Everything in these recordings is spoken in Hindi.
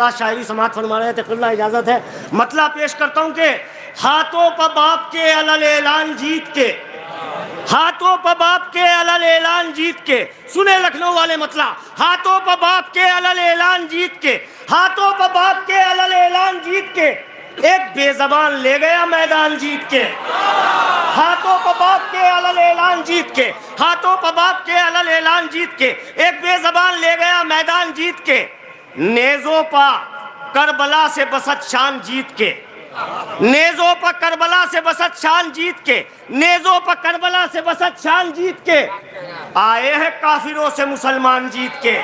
शायरी समाज फरमा रहे थे, खुला इजाजत है। मतला पेश करता हूं कि हाथों पर बाप के अलल ऐलान जीत के, हाथों पर बाप के अलल ऐलान जीत के, सुने लखनऊ वाले मतला, हाथों पर बाप के अलल ऐलान जीत के, हाथों पर बाप के अलल ऐलान जीत के, एक बेजबान ले गया मैदान जीत के। हाथों पर बाप के अलल ऐलान जीत के, हाथों पर बाप के अलल ऐलान जीत के, एक बेजबान ले गया मैदान जीत के। नेज़ों पर करबला से बसत शान जीत के, नेज़ों पर करबला से बसत शान जीत के, नेज़ों पर करबला से बसत शान जीत के, आए हैं काफिरों से मुसलमान जीत के।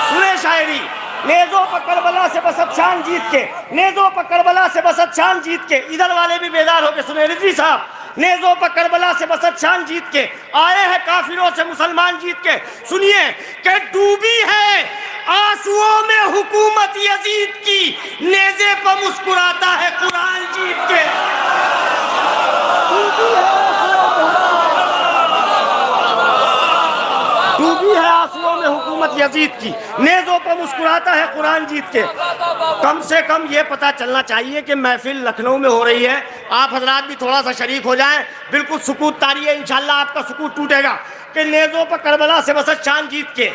सुने शायरी, नेज़ों पर करबला से बसत शान जीत के, नेज़ों पर करबला से बसत शान जीत के। इधर वाले भी बेदार होके सुने रिजवी साहब, नेज़ों पर करबला से बसत शान जीत के, आए हैं काफिरों से मुसलमान जीत के। सुनिए कि डूबी है आंसुओं में हुकूमत यजीद की, नेज़े पर मुस्कुराता है कुरान जीत के। डूबी है आंसुओं में हुकूमत यजीद की, नेज़ों पर मुस्कुराता है कुरान जीत के। कम से कम ये पता चलना चाहिए कि महफिल लखनऊ में हो रही है, आप हजरात भी थोड़ा सा शरीक हो जाएं, बिल्कुल सुकूत तारी है, इंशाल्लाह आपका सुकूत टूटेगा। कि नेज़ों पर करबला से बसत शान जीत के,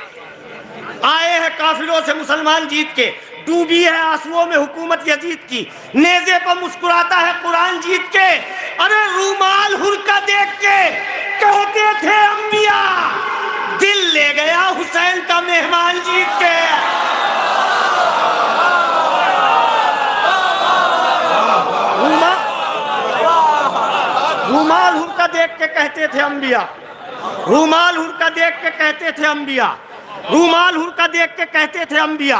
आए हैं काफिरों से मुसलमान जीत के, डूबी है आंसुओं में हुकूमत यजीद की, नेज़े पर मुस्कुराता है कुरान जीत के। अरे रूमाल हुरका देख के कहते थे अंबिया, दिल ले गया हुसैन का मेहमान जीत के। रूमाल हुरका देख के कहते थे अंबिया, रूमाल हुरका देख के कहते थे अंबिया, रूमाल हुरका देख के कहते थे अंबिया,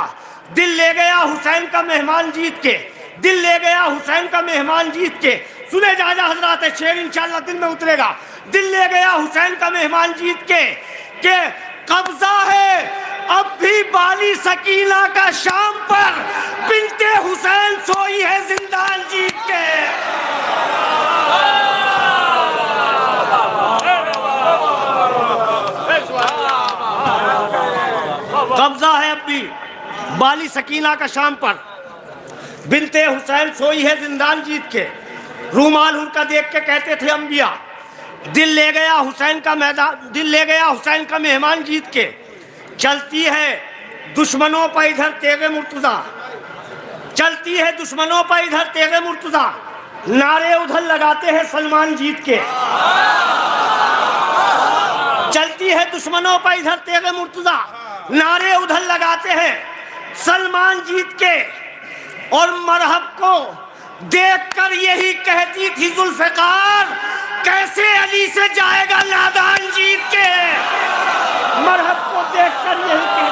दिल ले गया हुसैन का मेहमान जीत के, दिल ले गया हुसैन का मेहमान जीत के। सुने जाजा हजरात, शेर इंशाल्लाह दिल में उतरेगा। दिल ले गया हुसैन का मेहमान जीत के कब्जा है अब भी बाली सकीना का शाम पर, बिनते हुसैन सोई है जिंदान जीत के। कब्जा है अब भी बाली सकीना का शाम पर, बिनते हुसैन सोई है जिंदान जीत के। रूमाल हुरका देख के कहते थे अंबिया, दिल ले गया हुसैन का मैदान, दिल ले गया हुसैन का मेहमान जीत के। चलती है दुश्मनों पर इधर तेगे मुर्तजा, चलती है दुश्मनों पर इधर तेगे मुर्तजा, नारे उधर लगाते हैं सलमान जीत के। चलती है दुश्मनों पर इधर तेगे मुर्तजा, नारे उधर लगाते हैं सलमान जीत के। और मरहब को देखकर यही कहती थी जुल्फ़िकार, कैसे अली से जाएगा नादान जीत के। मरहब को देखकर यही कहती,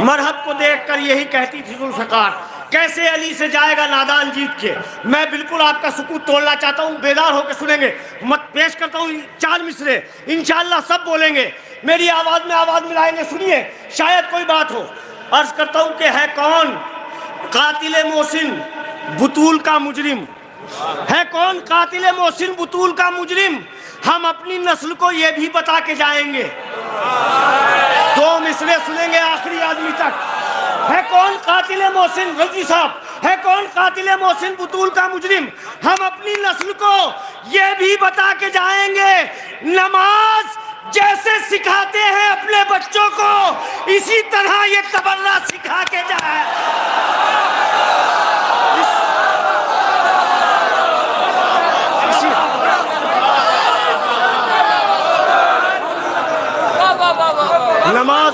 मरहब को देखकर यही कहती थी जुल्फ़िकार, कैसे अली से जाएगा नादान जीत के। मैं बिल्कुल आपका सुकूत तोड़ना चाहता हूँ, बेदार होकर सुनेंगे। मत पेश करता हूँ 4 मिसरे, इंशाअल्लाह सब बोलेंगे, मेरी आवाज़ में आवाज़ मिलाएंगे। सुनिए, शायद कोई बात हो। अर्ज करता हूँ कि है कौन कातिल मोहसिन बुतूल का मुजरिम, है कौन कातिल मोहसिन बुतूल का मुजरिम, हम अपनी नस्ल को ये भी बता के जाएंगे। 2 मिसरे सुनेंगे आखिरी आदमी तक। है कौन कातिल मोहसिन, रजी साहब, है कौन कातिल मोहसिन बुतूल का मुजरिम, हम अपनी नस्ल को ये भी बता के जाएंगे। नमाज जैसे सिखाते हैं अपने बच्चों को, इसी तरह ये तबर्रा सिखा के जाए। नमाज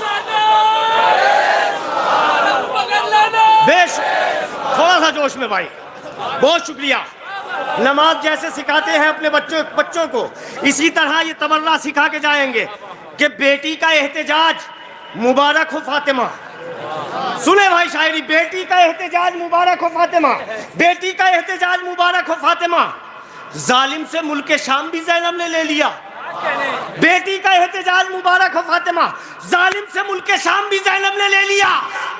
बेश, थोड़ा सा जोश में भाई, बहुत शुक्रिया। नमाज जैसे सिखाते हैं अपने बच्चों को, इसी तरह ये तबर्रा सिखा के जाएंगे कि बेटी का एहतजाज मुबारक हो फातिमा। सुने भाई शायरी, बेटी का एहतजाज मुबारक हो फातिमा, बेटी का एहतजाज मुबारक हो फातिमा। जालिम से मुल्क शाम भी ज़ैनब ने ले लिया, बेटी का एहतजाज मुबारक हो फातिमा, जालिम से मुल्क शाम भी ज़ैनब ने ले लिया।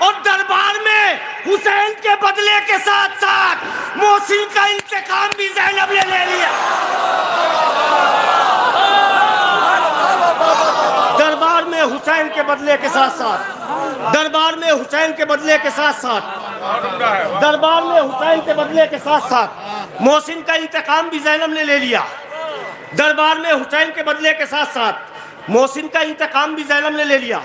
और दरबार में हुसैन के बदले के साथ साथ मोहसिन का इंतकाम भी ज़ैनब ने ले लिया। दरबार में हुसैन के बदले के साथ साथ दरबार में हुसैन के बदले के साथ साथ दरबार में हुसैन के बदले के साथ साथ मोहसिन का इंतकाम भी ज़ैनब ने ले लिया। दरबार में हुसैन के बदले के साथ साथ मोहसिन का इंतकाम भी ज़ैनब ने ले लिया।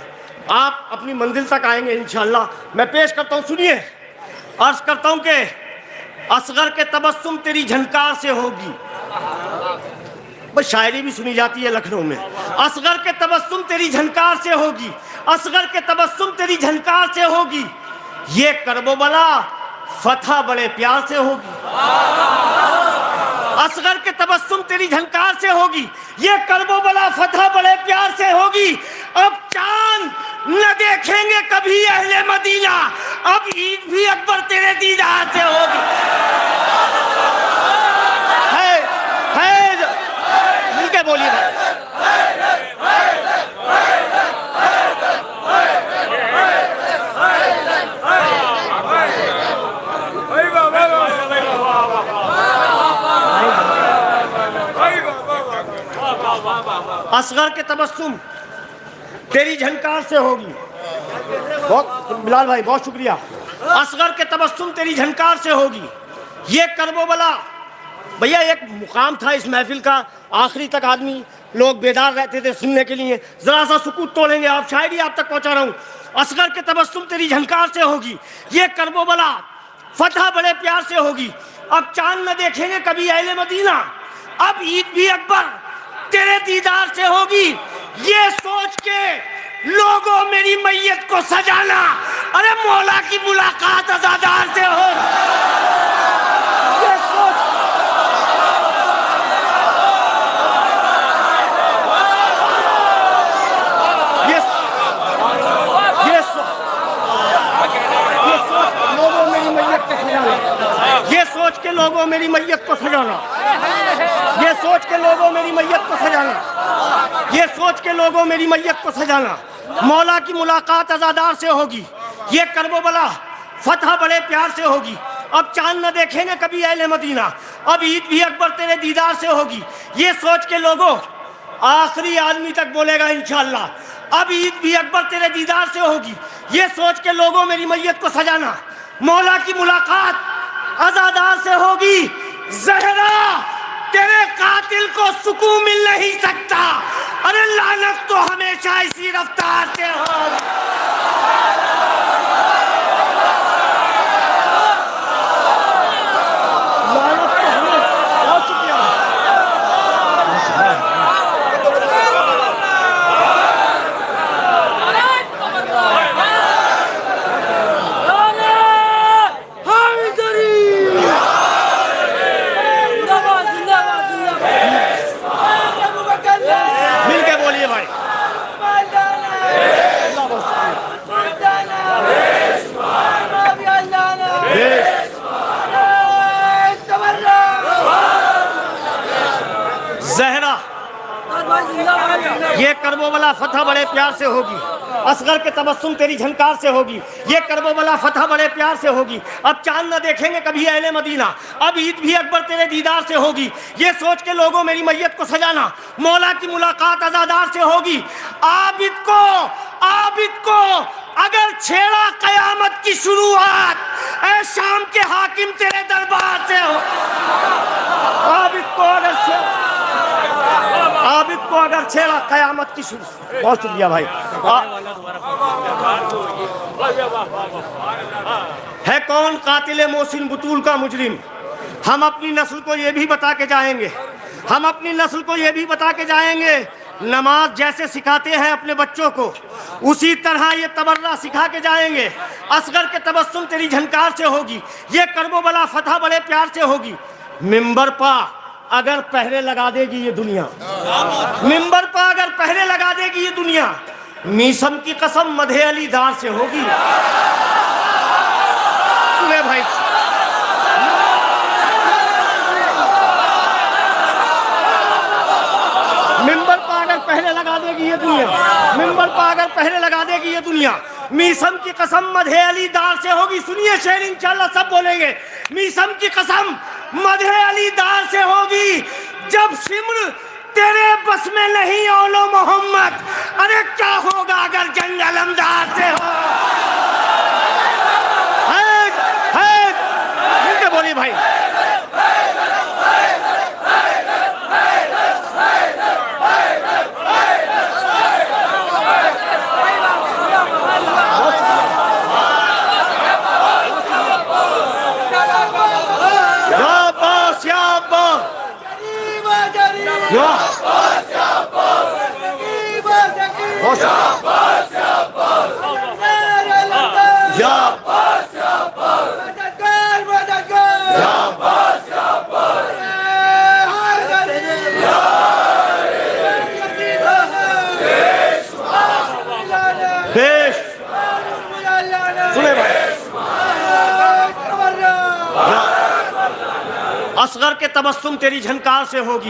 आप अपनी मंजिल तक आएंगे इंशाअल्लाह। मैं पेश करता हूँ, सुनिए। अर्ज करता हूँ कि असगर के तबस्सुम तेरी झनकार से होगी। बस शायरी भी सुनी जाती है लखनऊ में। असगर के तबस्सुम तेरी झनकार से होगी, असगर के तबस्सुम तेरी झनकार से होगी, ये करबला फतह बड़े प्यार से होगी। असगर के तबस्सुम तेरी झनकार से होगी, ये करबला फतह बड़े प्यार से होगी। अब चांद न देखेंगे कभी अहले मदीना, अब ईद भी अकबर तेरे दीदार से होगी। है मिलके बोलिए असगर के तबस्सुम तेरी झनकार से होगी। बहुत बिलाल भाई बहुत शुक्रिया। असगर के तबस्सुम तेरी झनकार से होगी, ये करबला। भैया एक मुकाम था इस महफिल का, आखिरी तक आदमी लोग बेदार रहते थे सुनने के लिए। जरा सा सुकूत तोड़ेंगे आप, शायरी आप तक पहुंचा रहा हूँ। असगर के तबस्सुम तेरी झनकार से होगी, ये करबला फतह बड़े प्यार से होगी। अब चांद न देखेंगे कभी अहले मदीना, अब ईद भी अकबर तेरे दीदार से होगी। ये सोच के लोगों मेरी मैयत को सजाना, अरे मौला की मुलाकात अज़ादार से हो। ये सोच लोगों मेरी मैयत को सजाना, ये सोच के लोगों मेरी मैयत को सजाना, ये सोच के लोगों मेरी मैयत को सजाना, ये सोच के लोगों मेरी मैयत को सजाना, मौला की मुलाकात अज़ादार से होगी। ये करबला फतह बड़े प्यार से होगी। अब चांद न देखेंगे कभी अहले मदीना, अब ईद भी अकबर तेरे दीदार से होगी। ये सोच के लोगों, आखिरी आदमी तक बोलेगा इंशाअल्लाह, अब ईद भी अकबर तेरे दीदार से होगी। ये सोच के लोगों मेरी मैयत को सजाना, मौला की मुलाकात अज़ादार से होगी। ज़हरा तेरे कातिल को सुकून मिल नहीं सकता, अरे लानत तो हमेशा इसी रफ्तार से होगी। लानत तो हमें हो चुकी है। ज़हरा ये करबला फतह बड़े प्यार से होगी। असगर के तबस्सुम तेरी झनकार से होगी, ये करबला फतह बड़े प्यार से होगी। अब चांद न देखेंगे कभी अहले मदीना, अब ईद भी अकबर तेरे दीदार से होगी। ये सोच के लोगों मेरी मैयत को सजाना, मौला की मुलाकात अज़ादार से होगी। आबिद को अगर छेड़ा कयामत की शुरुआत, ऐ शाम के हाकिम तेरे दरबार से हो। आबिद को अगर छेड़ा कयामत की शुरू। बहुत शुक्रिया भाई। है कौन कातिल मोहसिन बुतूल का मुजरिम, हम अपनी नस्ल को ये भी बता के जाएंगे, हम अपनी नस्ल को ये भी बता के जाएंगे। नमाज जैसे सिखाते हैं अपने बच्चों को, उसी तरह ये तबर्रा सिखा के जाएंगे। असगर के तबस्सुम तेरी झनकार से होगी, ये करबला फतह बड़े प्यार से होगी। मिंबर पा अगर पहरे लगा देगी ये दुनिया, मिंबर पा अगर पहरे लगा देगी ये दुनिया, मीसम की कसम मधे अली दार से होगी। सुने भाई, मिंबर पा अगर पहरे लगा देगी ये दुनिया, मिंबर पा अगर पहरे लगा देगी ये दुनिया, मीसम की कसम मधे अली दार से होगी। सुनिए शेर इंशाअल्लाह सब बोलेंगे। मीसम की कसम मधे अली दार से होगी। जब सिम्र तेरे बस में नहीं औलो मोहम्मद। अरे क्या होगा अगर जंग अलमदार से हो। मिलके बोली भाई। असगर के तबस्सुम तेरी झनकार से होगी,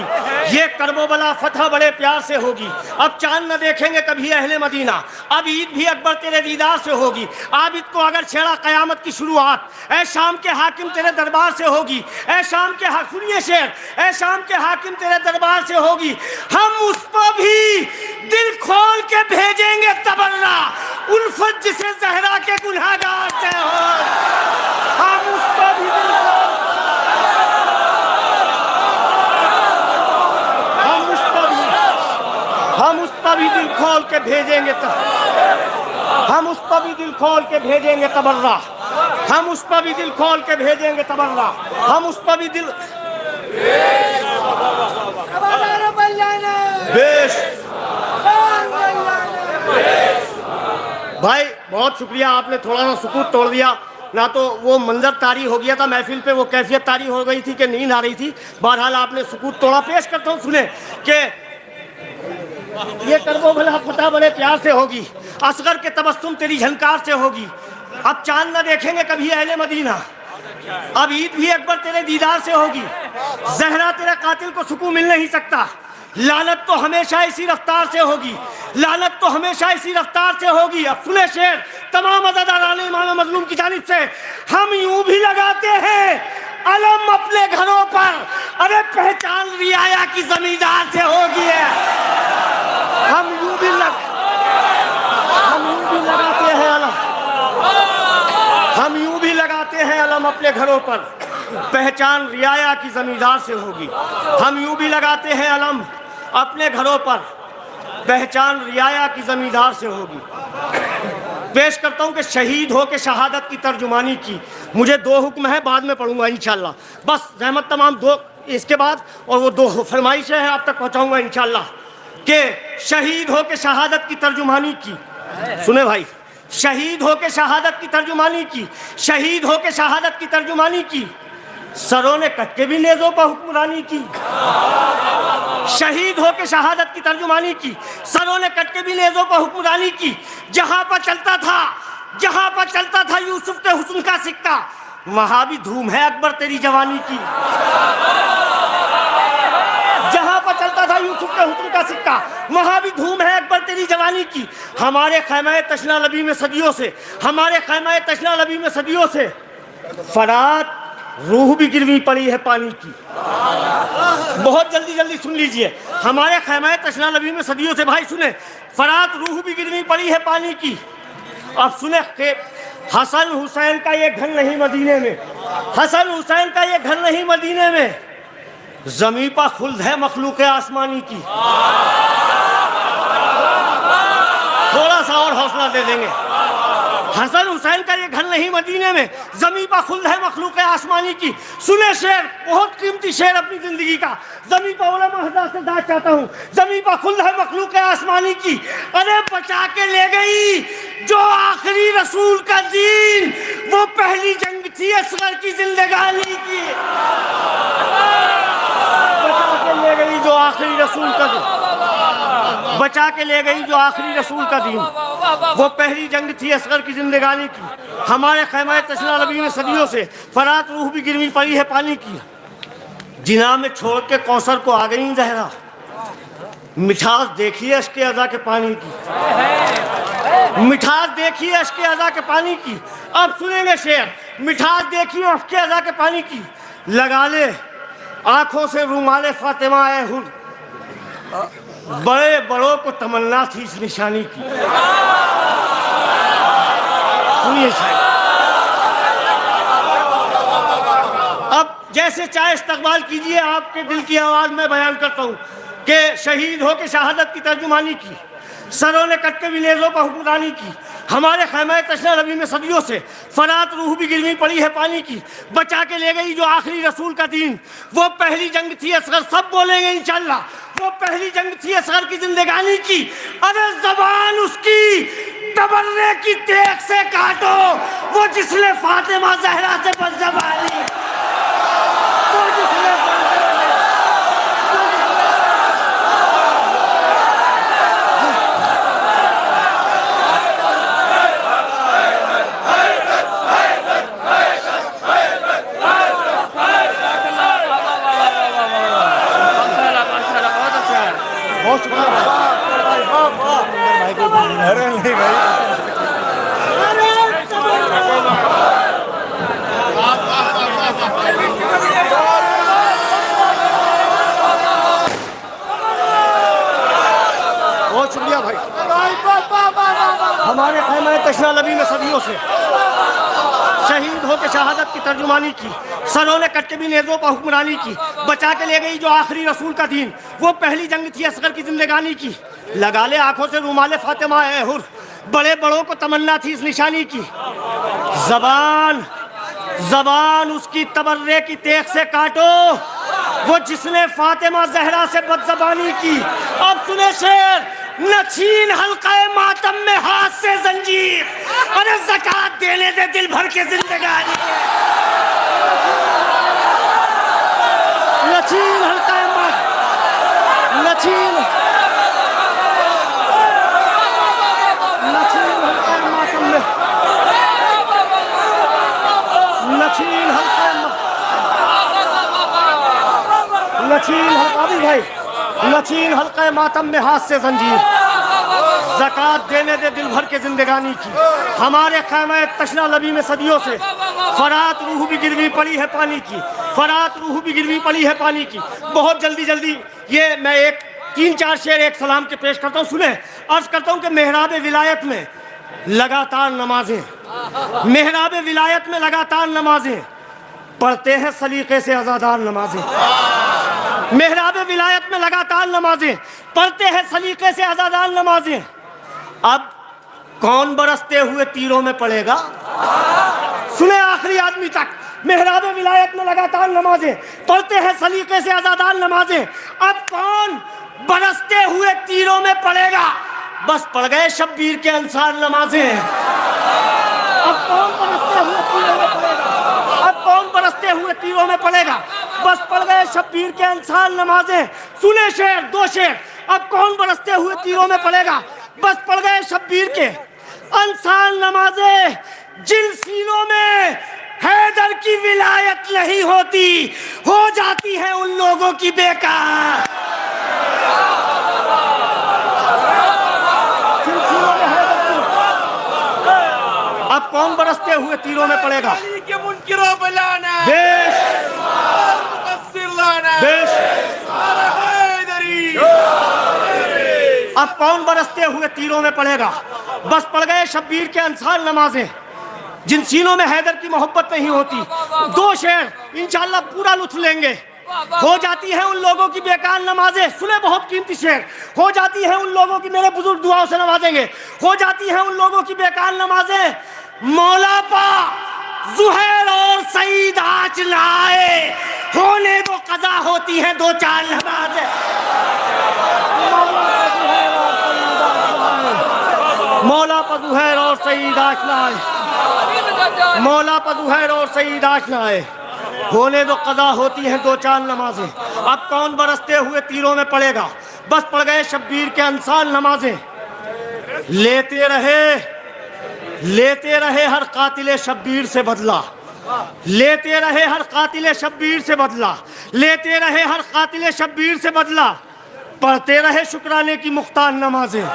ये करबला फतह बड़े प्यार से होगी। अब चांद न देखेंगे कभी अहले मदीना, अब ईद भी अकबर तेरे दीदार से होगी। आबिद को अगर छेड़ा कयामत की शुरुआत, ऐ शाम के हाकिम तेरे दरबार से होगी। ऐ शाम के सुनिए शेर, ऐ शाम के हाकिम तेरे दरबार से होगी। हम उस पर भी दिल खोल के भेजेंगे तबर्रा, उल्फत जिसे जहरा के गुनहगार से हो। हम उस पर भी दिल खोल के भेजेंगे, हम उस पर भी दिल खोल के भेजेंगे तबर्रा, हम उस पर भी दिल खोल के भेजेंगे तबर्रा, हम उस पर भी दिल बेश। भाई बहुत शुक्रिया, आपने थोड़ा सा सुकूत तोड़ दिया, ना तो वो मंजर तारी हो गया था महफिल पे, वो कैफियत तारी हो गई थी कि नींद आ रही थी। बहरहाल आपने सुकूत तोड़ा। पेश करता हूँ, सुने कि ये करबला फतह बड़े प्यार से होगी, असगर के तबस्सुम तेरी झनकार से होगी। अब चांद न देखेंगे कभी अहले मदीना, अब ईद भी अकबर तेरे दीदार से होगी। जहरा तेरा कातिल को सुकून मिल नहीं सकता, लानत तो हमेशा इसी रफ्तार से होगी, लानत तो हमेशा इसी रफ्तार से होगी। अब सुने शेर तमाम अज़ादारान इमाम मज़लूम की जानिब से, हम यूं भी लगाते हैं अलम अपने घरों पर, अरे पहचान रियाया की जमींदार से होगी है। हम यूं भी लगाते हैं अलम, हम यूं भी लगाते हैं अलम अपने घरों पर, पहचान रियाया की जमींदार से होगी। हम यूं भी लगाते हैं अलम अपने घरों पर, पहचान रियाया की जमींदार से होगी। पेश करता हूं कि शहीद हो के शहादत की तर्जुमानी की। मुझे दो हुक्म है, बाद में पढ़ूंगा इंशाल्लाह, बस रहमत तमाम दो इसके बाद, और वो दो फरमाइशें हैं आप तक पहुंचाऊंगा इंशाल्लाह। कि शहीद हो के शहादत की तर्जुमानी की, सुने भाई, शहीद हो के शहादत की तर्जुमानी की, शहीद हो के शहादत की तर्जुमानी की, सरों ने कट के भी नेज़ों पर हुक्मरानी की। शहीद हो के शहादत की तर्जुमानी की, सरों ने कट के भी नेज़ों पर हुक्मरानी की। जहां पर चलता था यूसुफ के हुस्न का सिक्का, वहां भी धूम है अकबर तेरी जवानी की। जहां पर चलता था यूसुफ के हुस्न का सिक्का, वहां भी धूम है अकबर तेरी जवानी की। हमारे खैमा तशना लबी में सदियों से, हमारे खैमा तशना लबी में सदियों से फरात रूह भी गिरवी पड़ी है पानी की। बहुत जल्दी जल्दी सुन लीजिए, हमारे खैमा तशना नबी में सदियों से, भाई सुने, फरात रूह भी गिरवी पड़ी है पानी की। अब सुने कि हसन हुसैन का ये घर नहीं मदीने में, हसन हुसैन का ये घर नहीं मदीने में, ज़मीं पर खुल्द है मखलूक आसमानी की। थोड़ा सा और हौसला दे देंगे। हसन हुसैन का ये घर नहीं मदीने में, ज़मीं पर खुल्द है मखलूक आसमानी की। सुने शेर, बहुत कीमती शेर अपनी जिंदगी का, ज़मीं पर उलमा हज़रात से दाद चाहता हूँ, ज़मीं पर खुल्द है मखलूक आसमानी की। अरे बचा के ले गई जो आखिरी रसूल का दीन, वो पहली जंग थी असगर की जिंदगानी की। बचा के ले गई जो आखिरी रसूल का दीन, बचा के ले गई जो आखिरी रसूल का दीन, वो पहली जंग थी असगर की जिंदगानी की। हमारे खैमा तशना नबी में सदियों से फरात रूह भी गिरवी पड़ी है पानी की। जिना में छोड़ के कौसर को आ गई जहरा, मिठास देखिए अश्के अज़ा के पानी की। मिठास देखिए अश्के अज़ा के पानी की। अब सुनेंगे शेर, मिठास देखिए अश्के अज़ा के पानी की। लगा ले आंखों से रुमाले फातिमा ए हुर, बड़े बड़ों को तमन्ना थी इस निशानी की। सुनिए शायद, अब जैसे चाहे इस्तकबाल कीजिए, आपके दिल की आवाज में बयान करता हूं कि शहीद हो के शहादत की तर्जुमानी की, सरों ने कट के विलेजों पर हुक्मरानी की, हमारे खैमे तशना नबी में सदियों से फरात रूह भी गिरवी पड़ी है पानी की, बचा के ले गई जो आखिरी रसूल का दीन, वो पहली जंग थी असगर, सब बोलेंगे इंशाल्लाह, वो पहली जंग थी असगर की जिंदगानी की। अरे जबान उसकी तबर्रे की तेग से काटो, वो जिसने फातिमा जहरा से बदजबानी, वो जिसने अरे नहीं भाई, बहुत शुक्रिया भाई। हमारे खैमे तशना नबी में सदियों से शहीद हो के शहादत की तर्जुमानी की, सरों ने कट के भी नेज़ों पर हुक्मरानी की, बचा के ले गई जो आखिरी रसूल का दीन, वो पहली जंग थी असगर की जिंदगानी की। लगा ले आंखों से रुमाले फातिमा ए हुर, बड़े बड़ों को तमन्ना थी इस निशानी की। जबान जबान उसकी तबर्रे की तेग से काटो, वो जिसने फातिमा जहरा से बदजबानी की। अब सुने शेर, न छीन हल्का मातम में हाथ से जंजीर, अरे ज़कात देने दे दिल भर के जिंदगानी, न छीन हल्का मातम, न छीन हल्का मातम में, न छीन हल्का भाई, नचीन हल्का मातम में हाथ से जंजीर, ज़कात देने दे दिल भर के जिंदगानी की। हमारे खैमे तशना नबी में सदियों से फरात रूह भी गिरवी पड़ी है पानी की, फरात रूह भी गिरवी पड़ी है पानी की। बहुत जल्दी जल्दी ये मैं एक 3-4 शेर एक सलाम के पेश करता हूँ, सुने। अर्ज करता हूँ कि मेहराब विलायत में लगातार नमाजें, मेहराब विलायत में लगातार नमाजें पढ़ते हैं सलीके से अज़ादार नमाजें, मेहराब विलायत में लगातार नमाजें पढ़ते हैं सलीके से अज़ादार नमाजें। अब कौन बरसते हुए तीरों में पड़ेगा, सुने आखिरी आदमी तक। मेहराब विलायत में लगातार नमाजें पढ़ते हैं सलीके से अज़ादार नमाजें, अब कौन बरसते हुए तीरों में पड़ेगा, बस पड़ गए शब्बीर के अंसार नमाजें। अब कौन बरसते हुए तीरों में पड़ेगा, अब कौन बरसते हुए तीरों में पड़ेगा, बस पड़ गए शब्बीर के अंसार नमाजें। सुने शेर, 2 शेर। अब कौन बरसते हुए तीरों में पड़ेगा, बस पड़ गए शब्बीर के अंसार नमाजें। जिन सीनों में हैदर की विलायत नहीं होती, हो जाती है उन लोगों की बेकार। अब कौन बरसते हुए तीरों में पड़ेगा, देश देश। अब कौन बरसते हुए तीरों में पड़ेगा, बस पड़ गए शब्बीर के अंसार नमाजें। जिन सीनों में हैदर की मोहब्बत नहीं होती। 2 शेर इंशाअल्लाह पूरा लुत्फ लेंगे। हो जाती है उन लोगों की बेकार नमाजें, सुने बहुत कीमती शेर। हो जाती है उन लोगों की, मेरे बुजुर्ग दुआओं से नवाजेंगे, हो जाती है उन लोगों की बेकार नमाजें। मौला पा जुहैर और सईद आज लाए, होने को कज़ा होती है 2-4 नमाजें। मौला पर जुहैर और सईद आज लाए, मौला पर जुहैर और सईद आज लाए, होने को कज़ा होती है 2-4 नमाजें। अब कौन बरसते हुए तीरों में पड़ेगा, बस पड़ गए शब्बीर के अंसार नमाजें। लेते रहे हर कातिले शब्बीर से बदला, लेते रहे हर कातिले शब्बीर से बदला, लेते रहे हर कातिले शब्बीर से बदला, पढ़ते रहे शुक्राने की मुख्तार नमाजें।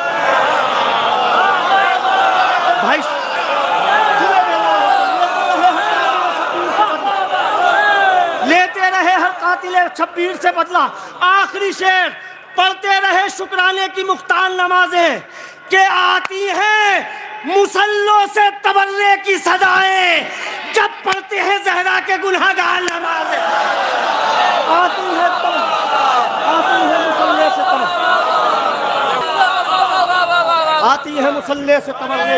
भाई लेते रहे हर कातिले शब्बीर से बदला। आखिरी शेर पढ़ते रहे शुक्राने की मुख्तार नमाजें के आती हैं मुसल्लों से तबर्रे की सदाएं, जब पढ़ते हैं जहरा के गुनहगार नमाजें। आती है मुसल्ले से आती है मुसल्ले से तबर्रे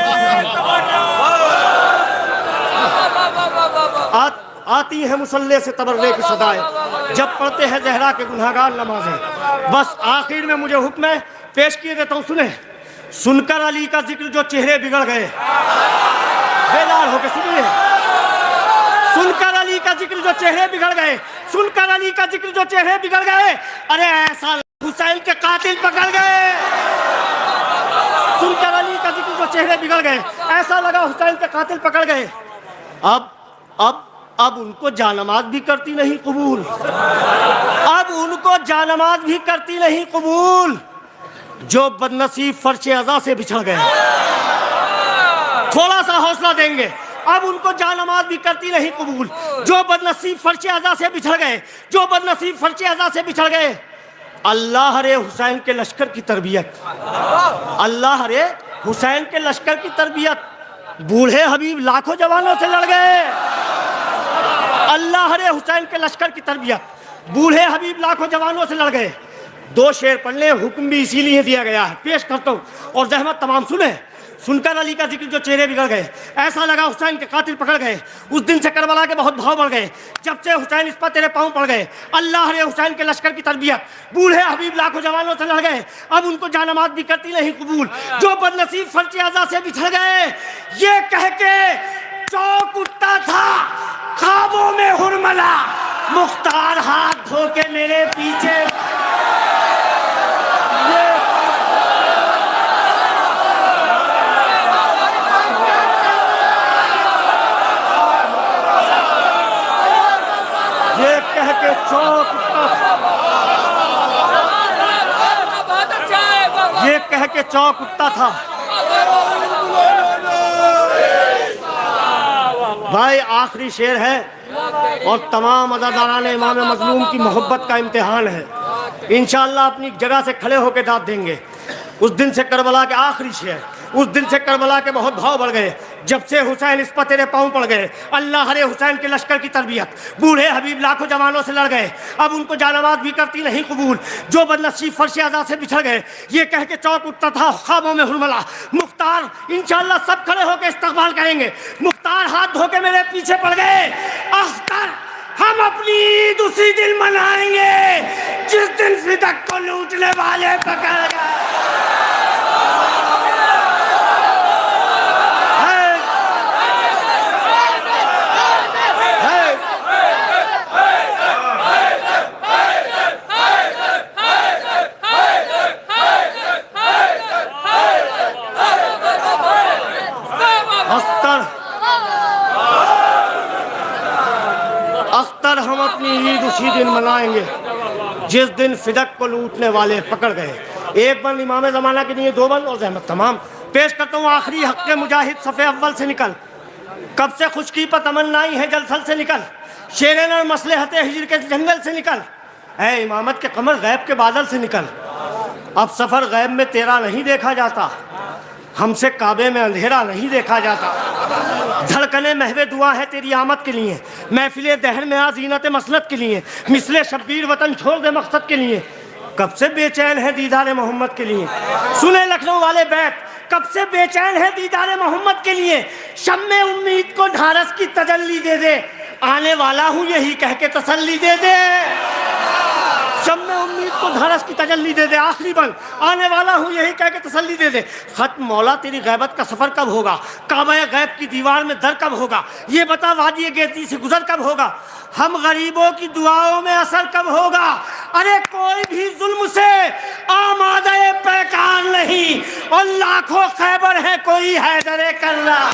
आती है मुसल्ले से तबर्रे की सदाएं, जब पढ़ते हैं जहरा के गुनहगार नमाजें। बस आखिर में मुझे हुक्म है, पेश किए देता हूँ, सुने। सुनकर अली का जिक्र जो चेहरे बिगड़ गए, बेदार होकर सुनिए। सुनकर अली का जिक्र जो चेहरे बिगड़ गए, सुनकर अली का जिक्र जो चेहरे बिगड़ गए, अरे ऐसा हुसैन के कातिल पकड़ गए। सुनकर अली का जिक्र जो चेहरे बिगड़ गए, ऐसा लगा हुसैन के कातिल पकड़ गए। अब उनको जानमाज भी करती नहीं कबूल, अब उनको जानमाज भी करती नहीं कबूल, जो बदनसीब फर्शे अज़ा से बिछड़ गए। थोड़ा सा हौसला देंगे। अब उनको जानमाज भी करती नहीं कबूल, जो बदनसीब फर्शे अज़ा से बिछड़ गए, जो बदनसीब फर्शे अज़ा से बिछड़ गए। अल्लाह रे हुसैन के लश्कर की तरबियत, अल्लाह रे हुसैन के लश्कर की तरबियत। बूढ़े हबीब लाखों जवानों से लड़ गए। अल्लाह रे हुसैन के लश्कर की तरबियत, बूढ़े हबीब लाखों जवानों से लड़ गए। दो शेर पढ़ने, हुक्म भी इसीलिए दिया गया है, पेश करता हूँ और जहमत तमाम सुने। सुनकर अली का जिक्र जो चेहरे बिगड़ गए, ऐसा लगा हुसैन के कातिल पकड़ गए। उस दिन से करबला के बहुत भाव बढ़ गए, जब से हुसैन इस पर तेरे पाँव पड़ गए। अल्लाह रे हुसैन के लश्कर की तरबियत, बूढ़े हबीब लाखों जवानों से लड़ गए। अब उनको जानमाज भी करती नहीं कबूल, जो बदनसीब फर्शे अज़ा से बिछड़ गए। ये कह के चौक उठता था ख्वाबों में हुरमला, मुख्तार हाथ धो के मेरे पीछे। ये कह के चौक उठता था, ये कह के चौक उठता था। भाई आखिरी शेर है और तमाम अज़ादारान इमाम मज़लूम की मोहब्बत का इम्तिहान है। इंशाअल्लाह अपनी जगह से खड़े होकर दाद देंगे। उस दिन से करबला के आखिरी शेर, उस दिन से करबला के बहुत भाव बढ़ गए, जब से हुसैन इस पर तेरे पाँव पड़ गए। अल्लाह रे हुसैन के लश्कर की तरबियत, बूढ़े हबीब लाखों जवानों से लड़ गए। अब उनको जानमाज भी करती नहीं कबूल, जो बदनसीब फर्शे अज़ा से बिछड़ गए। ये कह के चौक उठता था ख्वाबों में हुरमला, मुख्तार। इंशाअल्लाह सब खड़े होकर इस्तक़बाल करेंगे। मुख्तार हाथ धो के मेरे पीछे पड़ गए। अख्तर हम अपनी ईद उसी दिन मनाएंगे जिस दिन फिदक को लूटने वाले पकड़ गए। अख्तर हम अपनी ईद उसी दिन मनाएंगे जिस दिन फिदक को लूटने वाले पकड़ गए। एक बंद इमाम ज़माना के लिए, दो बंद और जहमत तमाम। पेश करता हूँ आखिरी हक़ के मुजाहिद, सफ़े अव्वल से निकल, कब से खुशकी पर तमन्नाई है जलथल से निकल, शेर नर मसलहते हिजर के जंगल से निकल, ऐ इमामत के कमर गैब के बादल से निकल। अब सफ़र गैब में तेरा नहीं देखा जाता, हमसे काबे में अंधेरा नहीं देखा जाता। धड़कने महवे दुआ है तेरी आमद के लिए, महफिले दहर में आ जीनत मसलत के लिए, मिसले शब्बीर वतन छोड़ दे मकसद के लिए। कब से बेचैन है दीदार मोहम्मद के लिए, सुने लखनऊ वाले बैत, कब से बेचैन है दीदार मोहम्मद के लिए। शम्मे उम्मीद को ढारस की तजल्ली दे दे, आने वाला हूँ यही कह के तसल्ली दे दे। शम्मे उम्मीद को ढारस की तजल्ली दे दे, आखिरी बंद, आने वाला हूँ यही कह के तसल्ली दे दे। खत्म मौला तेरी गैबत का सफ़र कब होगा, काबा गैब की दीवार में दर कब होगा, ये बता वादी गेती से गुजर कब होगा, हम गरीबों की दुआओं में असर कब होगा। अरे कोई भी जुल्म से आमादे पैकार नहीं, और लाखों खैबर है कोई हैदरे कर रहा।